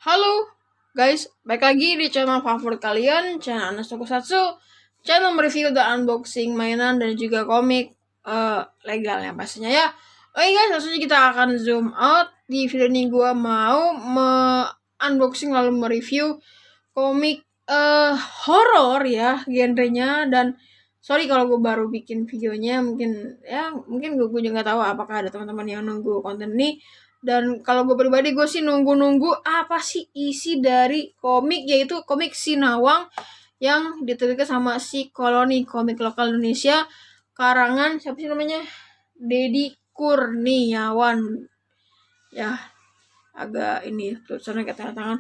Halo guys, balik lagi di channel favorit kalian, channel Anas Tokusatsu, channel mereview dan unboxing mainan dan juga komik legalnya pastinya ya. Oke guys, langsung kita akan zoom out. Di video ini gue mau unboxing lalu mereview komik horor ya genrenya. Dan sorry kalau gue baru bikin videonya, mungkin gue juga nggak tahu apakah ada teman-teman yang nunggu konten ini. Dan kalau gue pribadi, gue sih nunggu apa sih isi dari komik, yaitu komik Sinawang yang diterbitkan sama si Koloni, komik lokal Indonesia, karangan siapa sih namanya, Dedi Kurniawan ya. Agak ini tulisannya kayak tanda tangan.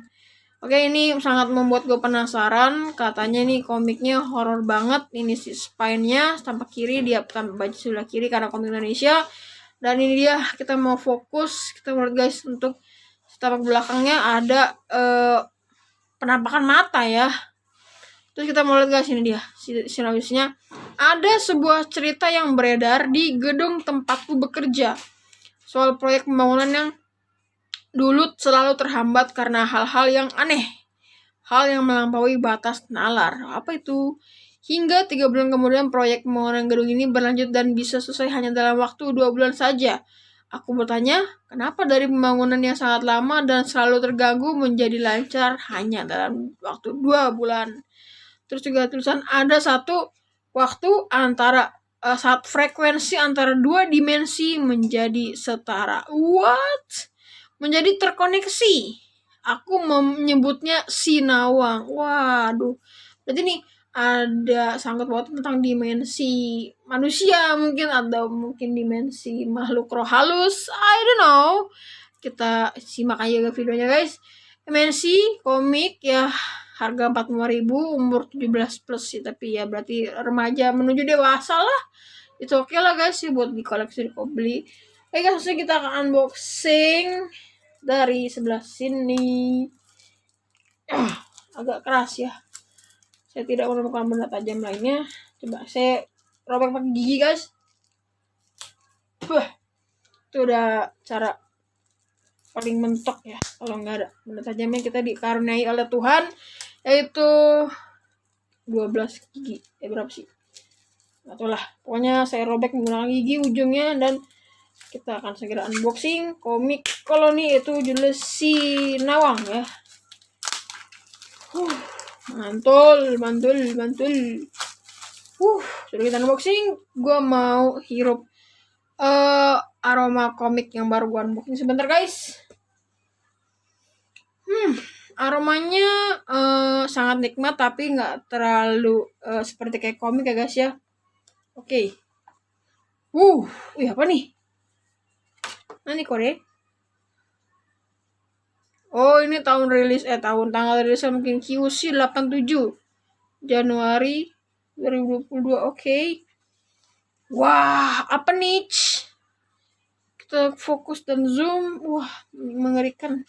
Oke, ini sangat membuat gue penasaran. Katanya nih komiknya horor banget. Ini si spine-nya tampak kiri, dia tampak baju sebelah kiri karena komik Indonesia. Dan ini dia, kita mau fokus, kita lihat guys, untuk tampak belakangnya ada penampakan mata ya. Terus kita mau lihat guys, ini dia sinopsisnya. Ada sebuah cerita yang beredar di gedung tempatku bekerja soal proyek pembangunan yang dulu selalu terhambat karena hal-hal yang aneh, hal yang melampaui batas nalar. Apa itu? Hingga 3 bulan kemudian proyek pembangunan gedung ini berlanjut dan bisa selesai hanya dalam waktu 2 bulan saja. Aku bertanya, kenapa dari pembangunan yang sangat lama dan selalu terganggu menjadi lancar hanya dalam waktu 2 bulan. Terus juga tulisan ada satu waktu antara saat frekuensi antara dua dimensi menjadi setara. What? Menjadi terkoneksi. Aku menyebutnya Sinawang. Waduh. Berarti nih ada sangkut paut tentang dimensi manusia mungkin, atau mungkin dimensi makhluk roh halus. I don't know. Kita simak aja videonya guys. Dimensi komik ya, harga 45.000, umur 17 plus sih, tapi ya berarti remaja menuju dewasa lah. Itu oke lah guys sih buat dikoleksi, dibeli. Oke guys, langsung kita akan unboxing dari sebelah sini. Agak keras ya, saya tidak menemukan benda tajam lainnya. Coba saya robek pakai gigi guys. Itu udah cara paling mentok ya. Kalau nggak ada benda tajamnya, kita dikaruniai oleh Tuhan, yaitu 12 gigi. Berapa sih? Nggak tahu lah. Pokoknya saya robek menggunakan gigi ujungnya, dan kita akan segera unboxing komik Koloni, itu judul Sinawang ya. Mantul. Sudah kita unboxing. Gue mau hirup aroma komik yang baru gue unboxing sebentar guys. Aromanya sangat nikmat, tapi nggak terlalu seperti kayak komik ya guys ya. Oke. Apa nih? Nah, ini Korea. Oh, ini tanggal rilisnya mungkin QC 87 Januari 2022. Oke. Wah, apa nih? Kita fokus dan zoom. Wah, mengerikan.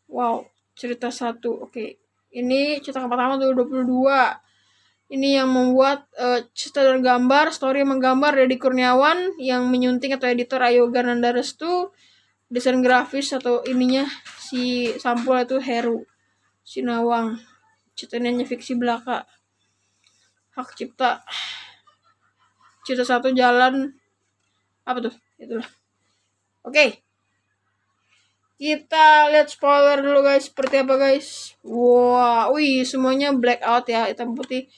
Wow, cerita 1. Oke. Ini cerita pertama 2022. Ini yang membuat cerita dan gambar, story menggambar Dedi Kurniawan, yang menyunting atau editor Ayoga Nandarestu, desain grafis atau ininya si sampul itu Heru Sinawang, ceritanya fiksi belaka, hak cipta, cerita 1 jalan apa tuh, itulah. Oke. Kita lihat spoiler dulu guys, seperti apa guys. Wah, semuanya blackout ya, hitam putih.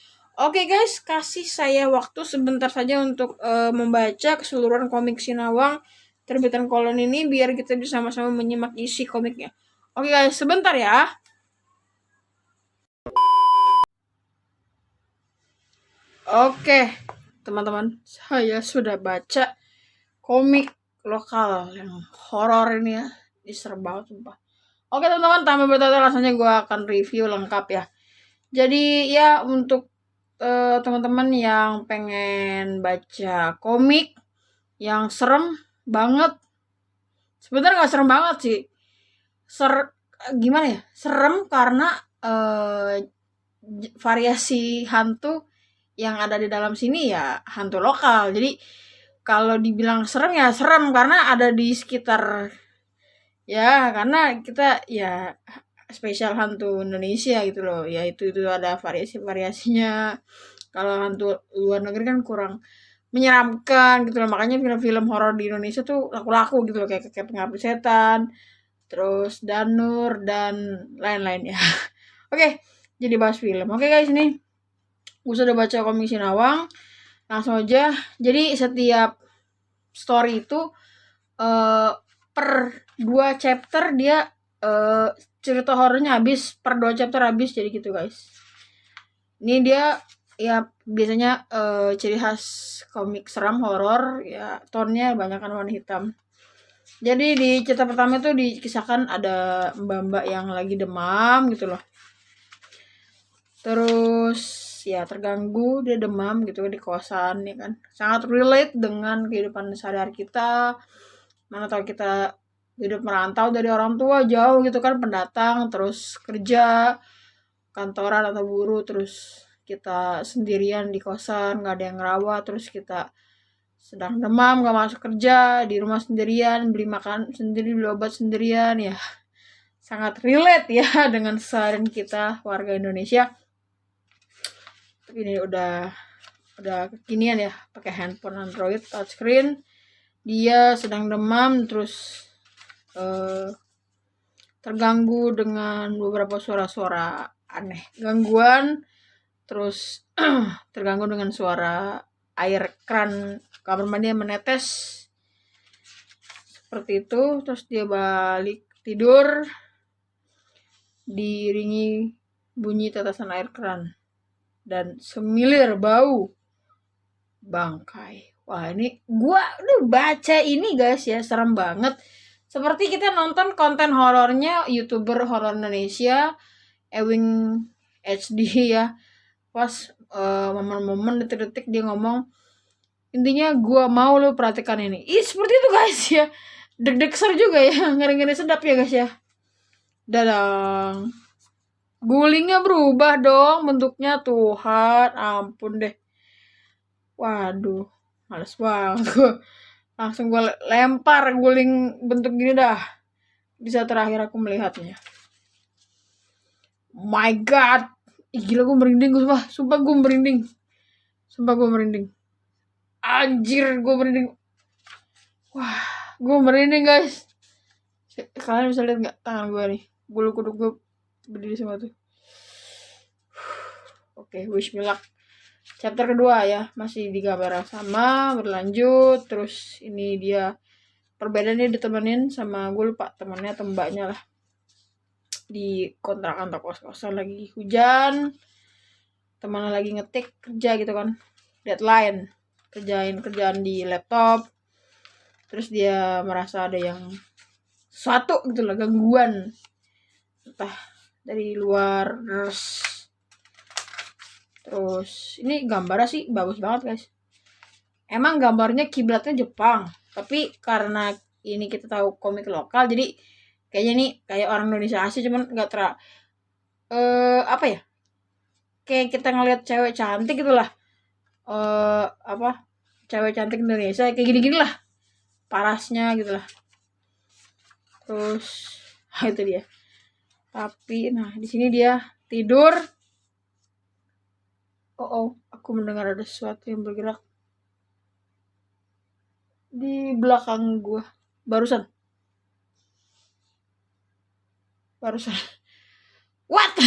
Oke guys, kasih saya waktu sebentar saja untuk membaca keseluruhan komik Sinawang terbitan Koloni ini, biar kita bisa sama-sama menyimak isi komiknya. Oke guys, sebentar ya. Oke, teman-teman, saya sudah baca komik lokal yang horor ini ya. Ini serem banget sumpah. Oke teman-teman, tanpa bertanya rasanya gue akan review lengkap ya. Jadi ya, untuk teman-teman yang pengen baca komik yang serem banget, sebenarnya nggak serem banget sih, gimana ya, serem karena variasi hantu yang ada di dalam sini ya hantu lokal. Jadi kalau dibilang serem ya serem karena ada di sekitar Ya, karena kita ya spesial hantu Indonesia gitu loh. Ya itu ada variasi-variasinya. Kalau hantu luar negeri kan kurang menyeramkan gitu loh. Makanya film-film horor di Indonesia tuh laku-laku gitu loh, kayak Kakek Pengabdi Setan, terus Danur dan lain-lain ya. Oke, jadi bahas film. Oke guys, nih gue sudah baca komik Sinawang. Langsung aja. Jadi setiap story itu per 2 chapter dia cerita horornya habis, per 2 chapter habis, jadi gitu guys. Ini dia ya biasanya ciri khas komik seram horor ya, tone-nya banyakkan warna hitam. Jadi di cerita pertama itu dikisahkan ada mbak-mbak yang lagi demam gitu loh. Terus ya terganggu, dia demam gitu di kosan ya kan. Sangat relate dengan kehidupan sehari-hari kita. Mana tahu kita hidup merantau dari orang tua jauh gitu kan, pendatang, terus kerja kantoran atau buruh, terus kita sendirian di kosan, nggak ada yang ngerawat, terus kita sedang demam, nggak masuk kerja, di rumah sendirian, beli makan sendiri, beli obat sendirian, ya sangat relate ya dengan keseharian kita warga Indonesia. Tapi ini udah kekinian ya, pakai handphone Android touchscreen. Dia sedang demam, terus terganggu dengan beberapa suara-suara aneh, gangguan, terus terganggu dengan suara air keran kamar mandi yang menetes seperti itu. Terus dia balik tidur diiringi bunyi tetesan air keran dan semilir bau bangkai. Wah, ini gua baca ini guys ya, serem banget. Seperti kita nonton konten horornya YouTuber horor Indonesia, Ewing HD ya. Pas momen-momen detik-detik dia ngomong, intinya gua mau lo perhatikan ini. Seperti itu guys ya. Deg-deg ser juga ya, ngeri-ngeri sedap ya guys ya. Dadang. Gulingnya berubah dong bentuknya, Tuhan, ampun deh. Waduh, males banget gue. Langsung gue lempar guling bentuk gini dah. Bisa terakhir aku melihatnya. My God. Gila, gue merinding. Sumpah gue merinding. Anjir, gue merinding. Wah, gue merinding guys. Kalian bisa lihat gak tangan gue nih? Bulu kuduk gue berdiri semua tuh. Oke, wish me luck. Chapter kedua ya, masih di gambar sama, berlanjut. Terus ini dia perbedaannya ditemenin sama, gue lupa temannya atau mbaknya lah, di kontrakan atau kos-kosan, lagi hujan, temannya lagi ngetik kerja gitu kan, deadline, kerjaan di laptop. Terus dia merasa ada yang sesuatu gitu lah, gangguan entah dari luar. Terus ini gambarnya sih bagus banget guys. Emang gambarnya kiblatnya Jepang, tapi karena ini kita tahu komik lokal, jadi kayaknya nih kayak orang Indonesia asli, cuman nggak apa ya, kayak kita ngeliat cewek cantik gitulah, cewek cantik Indonesia kayak gini-gini lah parasnya gitulah. Terus itu dia. Tapi nah di sini dia tidur. Aku mendengar ada sesuatu yang bergerak di belakang gua barusan. What?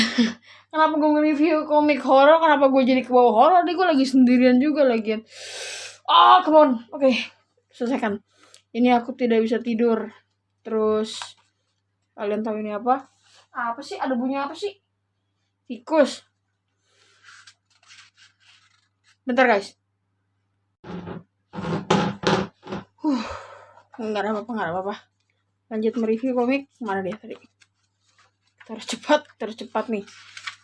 Kenapa gue nge-review komik horor? Kenapa gue jadi ke bawah horor? Gue lagi sendirian juga lagian. Come on. Oke, selesaikan. Ini aku tidak bisa tidur. Terus kalian tahu ini apa? Apa sih? Ada bunyi apa sih? Tikus. Bentar guys. Enggak ada apa-apa. Lanjut mereview komik. Mana dia tadi? Terus cepat nih.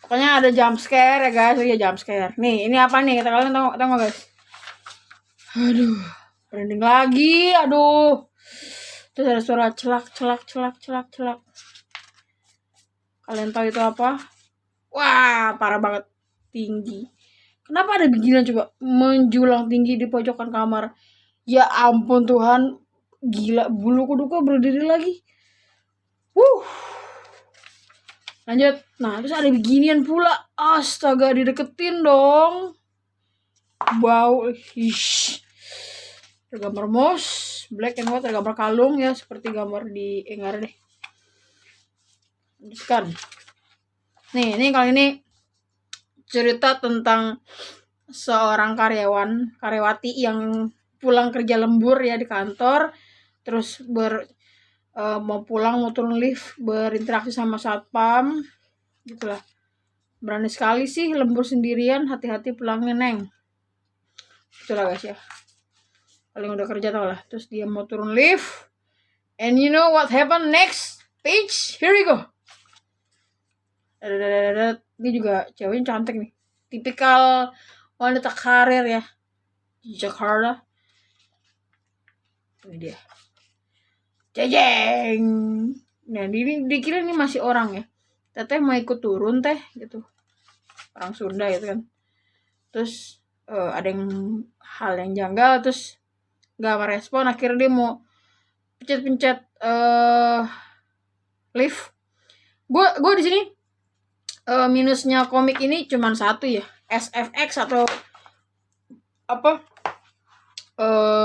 Pokoknya ada jump scare ya guys. Ya jump scare. Nih, ini apa nih? Kalian tahu guys? Aduh, merinding lagi. Aduh. Terus ada suara celak. Kalian tahu itu apa? Wah, parah banget. Tinggi. Kenapa ada beginian coba? Menjulang tinggi di pojokan kamar. Ya ampun Tuhan. Gila, bulu kuduknya berdiri lagi. Lanjut. Nah, terus ada beginian pula. Astaga, dideketin dong. Wow, ish. Tergambar mouse, black and white, tergambar kalung ya, seperti gambar di enggak deh. Kan. Nih, ini kali ini cerita tentang seorang karyawati yang pulang kerja lembur ya di kantor, terus mau pulang mau turun lift, berinteraksi sama satpam gitulah. Berani sekali sih lembur sendirian, hati-hati pulangnya neng. Itulah guys ya, paling udah kerja tau lah. Terus dia mau turun lift, and you know what happened next page, here we go. Ini juga ceweknya cantik nih, tipikal wanita karir ya di Jakarta. Ini dia, jejeng. Nah, dikira ini masih orang ya, teteh mau ikut turun teh gitu, orang Sunda gitu kan. Terus ada hal yang janggal, terus nggak merespon. Akhirnya dia mau pencet lift. Gue di sini minusnya komik ini cuman satu ya, SFX atau apa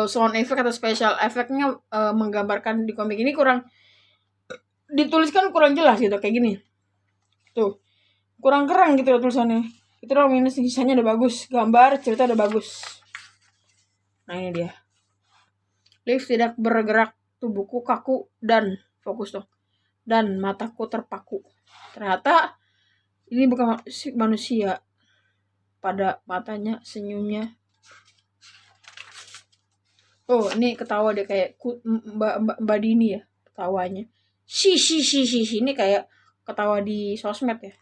sound effect atau special effectnya menggambarkan di komik ini kurang dituliskan, kurang jelas gitu kayak gini tuh, kurang keren gitu tulisannya. Itu dong minus. Sisanya udah bagus, gambar cerita udah bagus. Nah ini dia, lift tidak bergerak, tubuhku kaku dan fokus dong, dan mataku terpaku. Ternyata ini bukan manusia, pada matanya senyumnya. Oh, ini ketawa deh kayak Mbak Dini ya ketawanya. Si ini kayak ketawa di sosmed ya.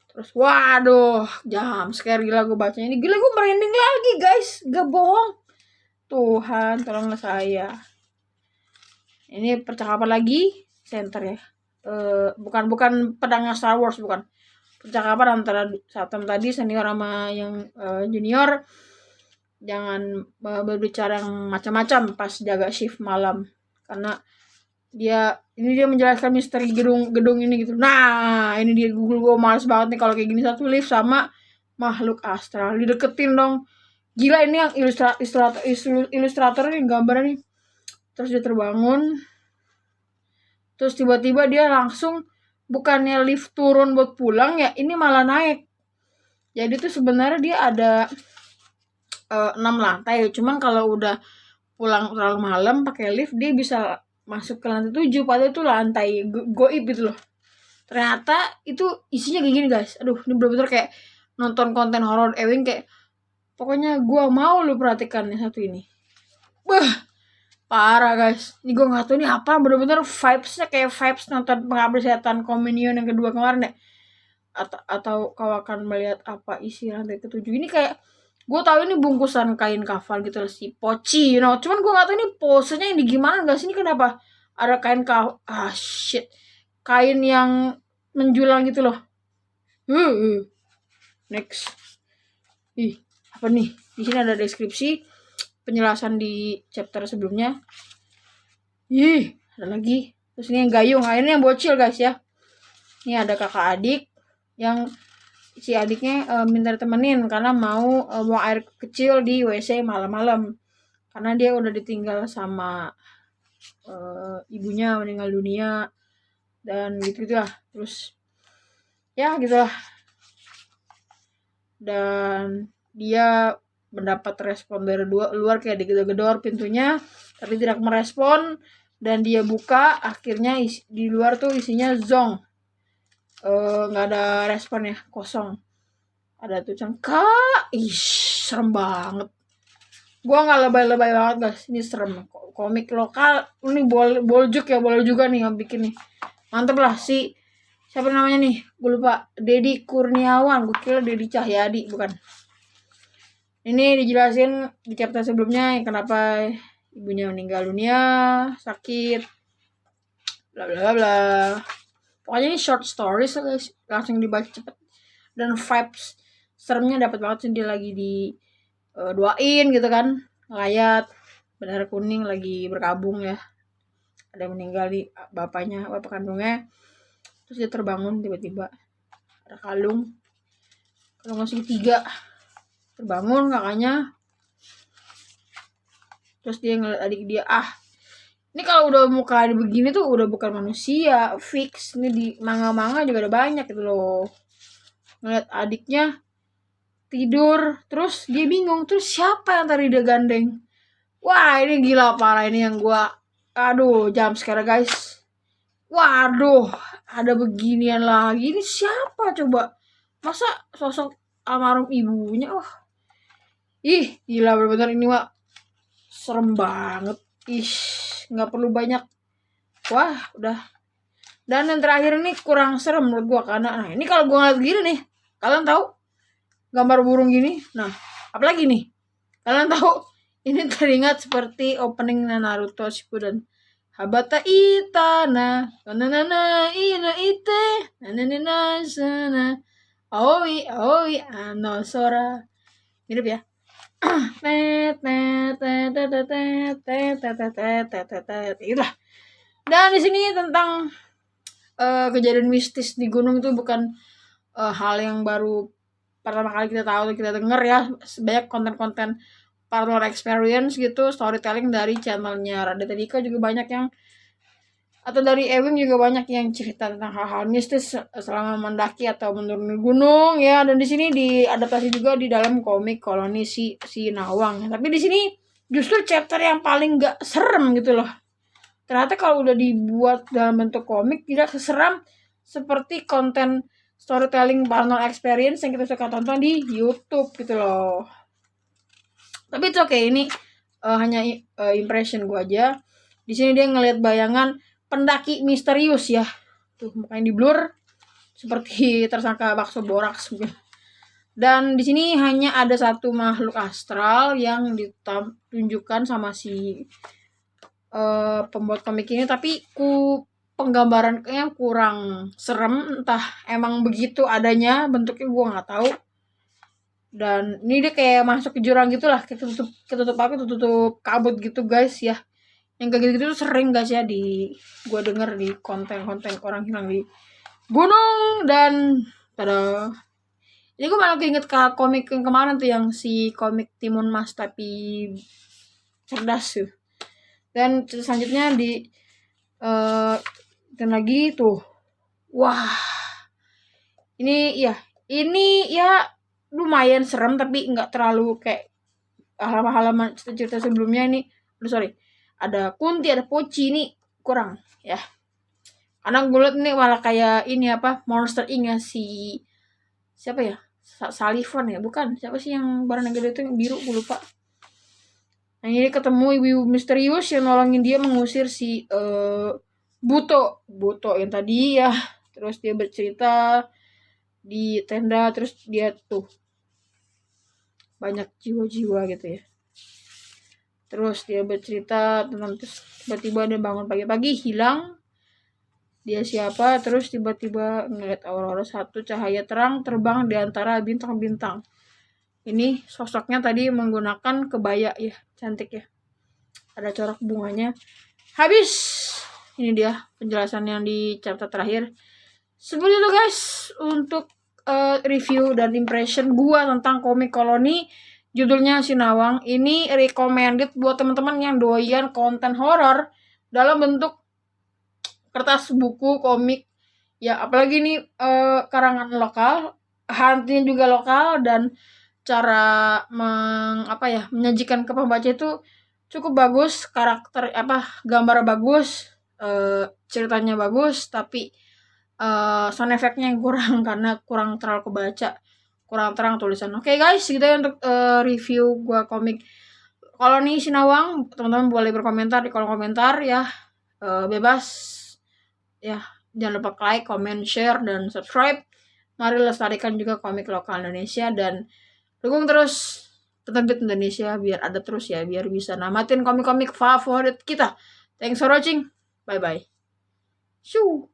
Terus waduh, jam scare gila gue bacanya ini. Gila gue merinding lagi guys, gak bohong. Tuhan tolonglah saya. Ini percakapan lagi center ya. Bukan pedangnya Star Wars, bukan. Percakapan antara Satam tadi senior sama yang junior. Jangan berbicara yang macam-macam pas jaga shift malam, karena dia menjelaskan misteri gedung ini gitu. Nah ini dia, Google gue males banget nih kalau kayak gini. Satu lift sama makhluk astral, dideketin dong. Gila, ini yang ilustrator nih gambarnya nih. Terus dia terbangun, terus tiba-tiba dia langsung, bukannya lift turun buat pulang ya, ini malah naik. Jadi tuh sebenarnya dia ada 6 lantai, cuman kalau udah pulang terlalu malam pakai lift dia bisa masuk ke lantai 7, padahal itu lantai goib gitu loh. Ternyata itu isinya kayak gini guys. Aduh, ini bener-bener kayak nonton konten horor Ewing, kayak pokoknya gua mau lu perhatikan yang satu ini. Parah guys, ini gue nggak tahu ini apa, bener-bener vibesnya kayak vibes nonton Pengabdi Setan Communion yang kedua kemarin deh. Atau kau akan melihat apa isi lantai ketujuh. Ini kayak gue tahu ini bungkusan kain kafan gitu loh, si poci, you know. Cuman gue nggak tahu ini posenya ini gimana guys. Ini kenapa ada kain kain yang menjulang gitu loh. Next, apa nih? Di sini ada deskripsi, penjelasan di chapter sebelumnya. Ada lagi. Terus ini yang gayung. Ini yang bocil guys ya. Ini ada kakak adik yang si adiknya minta ditemenin karena mau buang air kecil di WC malam-malam, karena dia udah ditinggal sama ibunya, meninggal dunia dan gitu lah. Terus ya gitulah, dan dia mendapat respon dari luar kayak digedor-gedor pintunya tapi tidak merespon, dan dia buka, akhirnya di luar tuh isinya zong. Nggak ada respon ya, kosong. Ada tulisan Kak, serem banget. Gua nggak lebay-lebay banget guys, ini serem. Komik lokal ini boljuk ya, boleh juga nih yang bikin nih. Mantep lah. Siapa namanya nih, gue lupa. Dedi Kurniawan, gue kira Dedi Cahyadi, bukan. Ini dijelasin di chapter sebelumnya kenapa ibunya meninggal dunia, sakit, bla bla bla. Pokoknya ini short stories guys, langsung dibaca cepet, dan vibes seremnya dapat banget sih. Dia lagi di doain gitu kan, ngeliat bendera kuning lagi berkabung ya. ada yang meninggal di bapak kandungnya. Terus dia terbangun tiba-tiba ada kalung segitiga, terbangun kakaknya. Terus dia ngeliat adik dia, ini kalau udah muka begini tuh udah bukan manusia, fix. Ini di manga-manga juga ada banyak gitu loh. Ngeliat adiknya tidur, terus dia bingung, terus siapa yang tadi dia gandeng? Wah, ini gila parah, ini yang gua jam sekarang guys. Waduh, ada beginian lagi. Ini siapa coba? Masa sosok almarhum ibunya? Wah. Ih, gila bener-bener ini mah serem banget. Nggak perlu banyak. Wah, udah. Dan yang terakhir ini kurang serem menurut gua karena ini kalau gua ngeliat gini nih, kalian tahu gambar burung gini. Nah, apalagi nih? Kalian tahu ini teringat seperti opening Naruto Shippuden. Habata itana kanana ina ite nanana sana aoi ano sora. Mirip ya. Itulah. Dan di sini tentang kejadian mistis di gunung itu bukan hal yang baru pertama kali kita tahu, kita dengar ya. Banyak konten-konten paranormal experience gitu, storytelling dari channelnya Raditya Dika juga banyak yang, atau dari Ewing juga banyak yang cerita tentang hal-hal mistis selama mendaki atau menuruni gunung ya. Dan di sini diadaptasi juga di dalam komik Koloni si Nawang. Tapi di sini justru chapter yang paling gak serem gitu loh. Ternyata kalau udah dibuat dalam bentuk komik tidak seseram seperti konten storytelling paranormal experience yang kita suka tonton di YouTube gitu loh. Tapi itu oke, ini hanya impression gue aja. Di sini dia ngelihat bayangan pendaki misterius ya. Tuh mukanya di blur seperti tersangka bakso boraks mungkin. Dan di sini hanya ada satu makhluk astral yang ditunjukkan sama si pembuat komik ini, tapi penggambarannya kurang serem, entah emang begitu adanya bentuknya gue nggak tahu. Dan ini dia kayak masuk ke jurang gitulah, ketutup kabut gitu guys ya. Yang kayak gitu tuh sering guys ya gue denger di konten-konten orang hilang di gunung. Dan ini gue malah keinget ke komik yang kemarin tuh, yang si komik Timun Mas tapi cerdas tuh. Dan selanjutnya dan lagi tuh, wah ini ya lumayan serem tapi nggak terlalu kayak halaman cerita sebelumnya. Ini ada Kunti, ada Poci, ini kurang ya. Karena gue liat ini malah kayak ini Monster Inc. ya, si siapa ya, Sullivan ya, bukan, siapa sih yang barang gede itu yang biru, gue lupa. Nah ini ketemu ibu misterius yang nolongin dia mengusir si Buto yang tadi ya. Terus dia bercerita di tenda, terus dia tuh banyak jiwa-jiwa gitu ya. Terus dia bercerita tentang, terus tiba-tiba dia bangun pagi-pagi hilang. Dia siapa? Terus tiba-tiba ngeliat aura-aura satu cahaya terang terbang di antara bintang-bintang. Ini sosoknya tadi menggunakan kebaya ya, cantik ya. Ada corak bunganya. Habis. Ini dia penjelasan yang di chapter terakhir. Seperti itu guys untuk review dan impression gua tentang komik Koloni. Judulnya Si Nawang. Ini recommended buat teman-teman yang doyan konten horor dalam bentuk kertas buku komik ya. Apalagi ini karangan lokal, hantunya juga lokal, dan cara menyajikan ke pembaca itu cukup bagus. Karakter gambar bagus, ceritanya bagus, tapi sound effect-nya yang kurang karena kurang terlalu kebaca, kurang terang tulisan. Oke guys, gitu ya untuk review gua komik Koloni Si Nawang. Teman-teman boleh berkomentar di kolom komentar ya, bebas ya. Jangan lupa like, comment, share, dan subscribe. Mari lestarikan juga komik lokal Indonesia dan dukung terus Penerbit Indonesia biar ada terus ya, biar bisa namatin komik-komik favorit kita. Thanks for watching. Bye bye. Shoo.